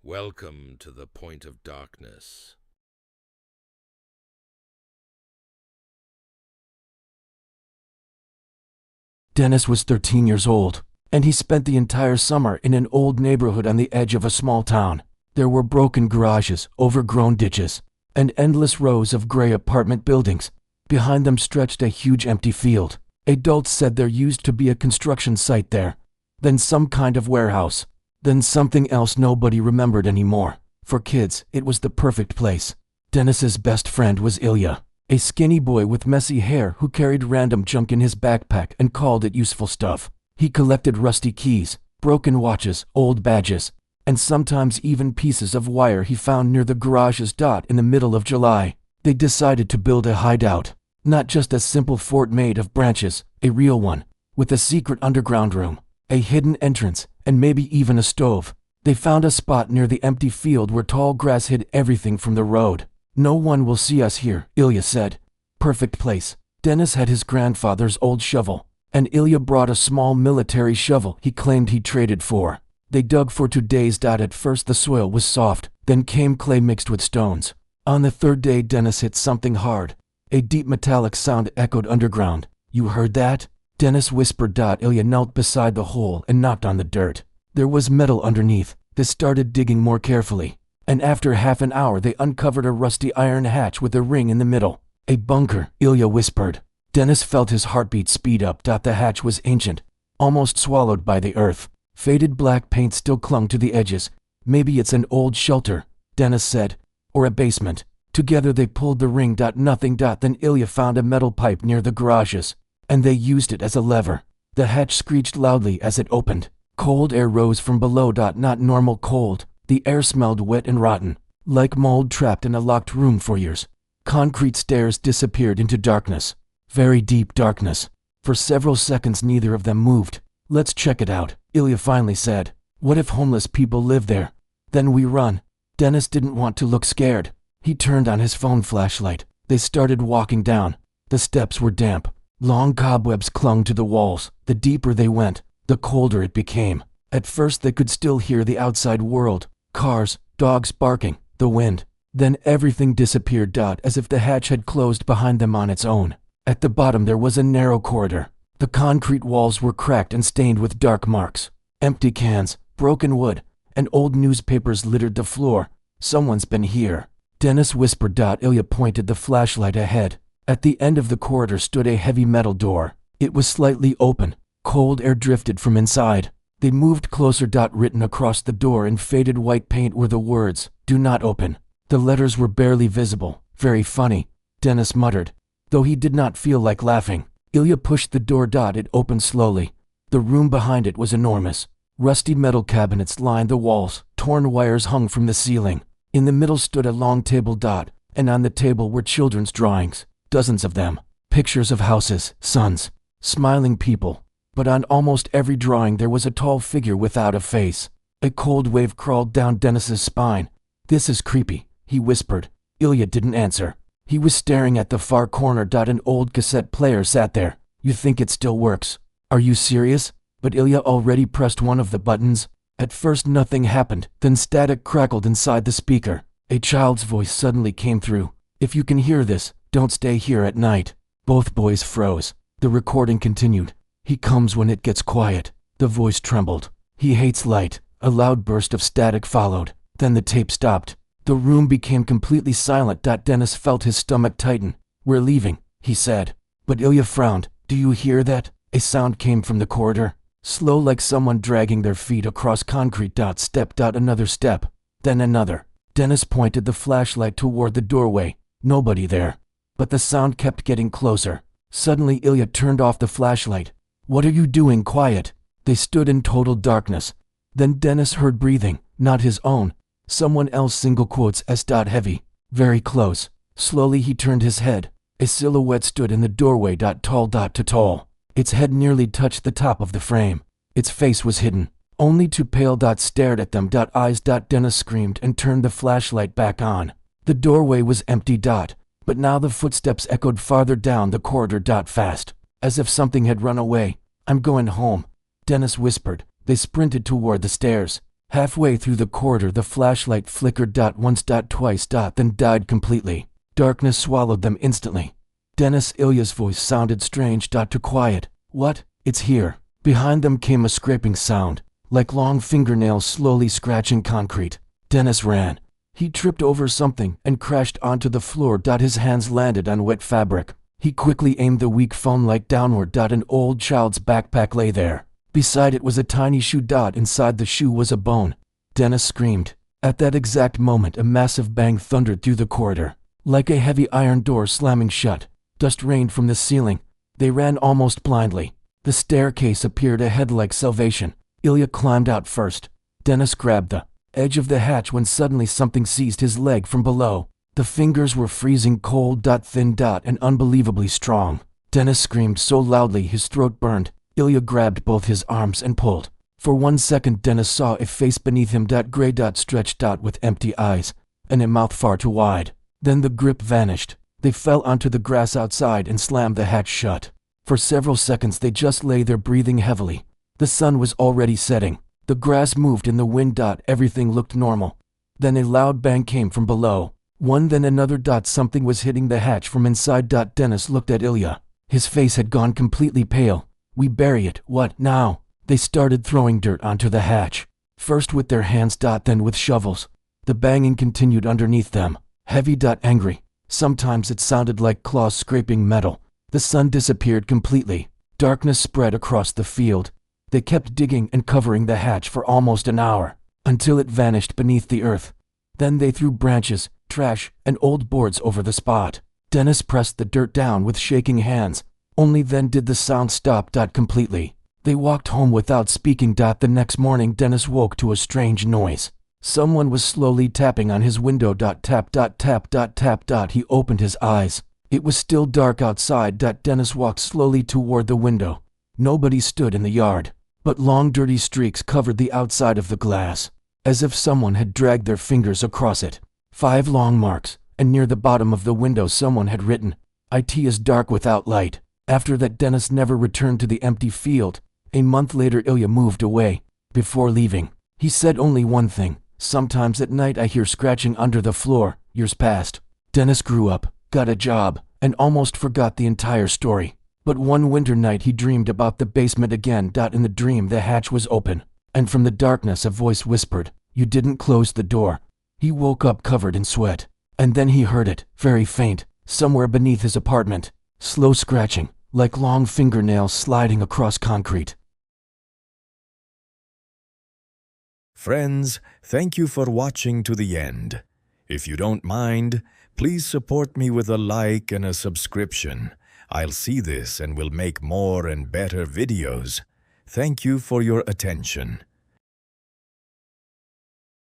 Welcome to the Point of Darkness. Dennis was 13 years old, and he spent the entire summer in an old neighborhood on the edge of a small town. There were broken garages, overgrown ditches, and endless rows of gray apartment buildings. Behind them stretched a huge empty field. Adults said there used to be a construction site there, then some kind of warehouse, then something else nobody remembered anymore. For kids, it was the perfect place. Dennis's best friend was Ilya, a skinny boy with messy hair who carried random junk in his backpack and called it useful stuff. He collected rusty keys, broken watches, old badges, and sometimes even pieces of wire he found near the garages. In the middle of July, they decided to build a hideout. Not just a simple fort made of branches, a real one, with a secret underground room, a hidden entrance, and maybe even a stove. They found a spot near the empty field where tall grass hid everything from the road. "No one will see us here," Ilya said. Perfect place. Dennis had his grandfather's old shovel, and Ilya brought a small military shovel he claimed he traded for. They dug for 2 days. At first the soil was soft, then came clay mixed with stones. On the third day Dennis hit something hard. A deep metallic sound echoed underground. "You heard that?" Dennis whispered. Ilya knelt beside the hole and knocked on the dirt. There was metal underneath. They started digging more carefully, and after half an hour they uncovered a rusty iron hatch with a ring in the middle. "A bunker," Ilya whispered. Dennis felt his heartbeat speed up. The hatch was ancient, almost swallowed by the earth. Faded black paint still clung to the edges. "Maybe it's an old shelter," Dennis said, "or a basement." Together they pulled the ring. Nothing. Then Ilya found a metal pipe near the garages, and they used it as a lever. The hatch screeched loudly as it opened. Cold air rose from below. Not normal cold. The air smelled wet and rotten, like mold trapped in a locked room for years. Concrete stairs disappeared into darkness. Very deep darkness. For several seconds neither of them moved. "Let's check it out," Ilya finally said. "What if homeless people live there? Then we run." Dennis didn't want to look scared. He turned on his phone flashlight. They started walking down. The steps were damp. Long cobwebs clung to the walls. The deeper they went, the colder it became. At first they could still hear the outside world. Cars, dogs barking, the wind. Then everything disappeared. As if the hatch had closed behind them on its own. At the bottom there was a narrow corridor. The concrete walls were cracked and stained with dark marks. Empty cans, broken wood, and old newspapers littered the floor. "Someone's been here," Dennis whispered. Ilya pointed the flashlight ahead. At the end of the corridor stood a heavy metal door. It was slightly open. Cold air drifted from inside. They moved closer. Written across the door in faded white paint were the words, "Do not open." The letters were barely visible. "Very funny," Dennis muttered, though he did not feel like laughing. Ilya pushed the door. It opened slowly. The room behind it was enormous. Rusty metal cabinets lined the walls. Torn wires hung from the ceiling. In the middle stood a long table. And on the table were children's drawings. Dozens of them. Pictures of houses, suns, smiling people. But on almost every drawing there was a tall figure without a face. A cold wave crawled down Dennis's spine. "This is creepy," he whispered. Ilya didn't answer. He was staring at the far corner. An old cassette player sat there. "You think it still works? Are you serious?" But Ilya already pressed one of the buttons. At first nothing happened, then static crackled inside the speaker. A child's voice suddenly came through. "If you can hear this, don't stay here at night." Both boys froze. The recording continued. "He comes when it gets quiet." The voice trembled. "He hates light." A loud burst of static followed. Then the tape stopped. The room became completely silent. Dennis felt his stomach tighten. "We're leaving," he said. But Ilya frowned. "Do you hear that?" A sound came from the corridor. Slow, like someone dragging their feet across concrete. Step. Another step. Then another. Dennis pointed the flashlight toward the doorway. Nobody there. But the sound kept getting closer. Suddenly Ilya turned off the flashlight. "What are you doing? Quiet." They stood in total darkness. Then Dennis heard breathing, not his own. Someone else, single quotes, S. Heavy. Very close. Slowly he turned his head. A silhouette stood in the doorway. Tall. Tall. Its head nearly touched the top of the frame. Its face was hidden. Only two pale dots stared at them. Eyes. Dennis screamed and turned the flashlight back on. The doorway was empty. But now the footsteps echoed farther down the corridor. Fast. As if something had run away. "I'm going home," Dennis whispered. They sprinted toward the stairs. Halfway through the corridor, the flashlight flickered once, twice, then died completely. Darkness swallowed them instantly. Dennis Ilya's voice sounded strange, to quiet. What? It's here. Behind them came a scraping sound, like long fingernails slowly scratching concrete. Dennis ran. He tripped over something and crashed onto the floor. His hands landed on wet fabric. He quickly aimed the weak phone light downward. An old child's backpack lay there. Beside it was a tiny shoe. Inside the shoe was a bone. Dennis screamed. At that exact moment, a massive bang thundered through the corridor, like a heavy iron door slamming shut. Dust rained from the ceiling. They ran almost blindly. The staircase appeared ahead like salvation. Ilya climbed out first. Dennis grabbed the edge of the hatch when suddenly something seized his leg from below. The fingers were freezing cold, thin, and unbelievably strong. Dennis screamed so loudly his throat burned. Ilya grabbed both his arms and pulled. For 1 second, Dennis saw a face beneath him, gray, stretched, with empty eyes and a mouth far too wide. Then the grip vanished. They fell onto the grass outside and slammed the hatch shut. For several seconds they just lay there breathing heavily. The sun was already setting. The grass moved in the wind. Everything looked normal. Then a loud bang came from below. One, then another. Something was hitting the hatch from inside. Dennis looked at Ilya. His face had gone completely pale. We bury it. What now? They started throwing dirt onto the hatch. First with their hands. Then with shovels. The banging continued underneath them. Heavy. Angry. Sometimes it sounded like claws scraping metal. The sun disappeared completely. Darkness spread across the field. They kept digging and covering the hatch for almost an hour, until it vanished beneath the earth. Then they threw branches, trash, and old boards over the spot. Dennis pressed the dirt down with shaking hands. Only then did the sound stop. Completely. They walked home without speaking. The next morning Dennis woke to a strange noise. Someone was slowly tapping on his window. Tap, tap, tap. He opened his eyes. It was still dark outside. Dennis walked slowly toward the window. Nobody stood in the yard, but long dirty streaks covered the outside of the glass, as if someone had dragged their fingers across it. 5 long marks, and near the bottom of the window someone had written, "It is dark without light." After that, Dennis never returned to the empty field. A month later, Ilya moved away. Before leaving, he said only one thing: "Sometimes at night I hear scratching under the floor." Years passed. Dennis grew up, got a job, and almost forgot the entire story. But one winter night he dreamed about the basement again. In the dream the hatch was open, and from the darkness a voice whispered, "You didn't close the door." He woke up covered in sweat, and then he heard it, very faint, somewhere beneath his apartment. Slow scratching, like long fingernails sliding across concrete. Friends, thank you for watching to the end. If you don't mind, please support me with a like and a subscription. I'll see this and will make more and better videos. Thank you for your attention.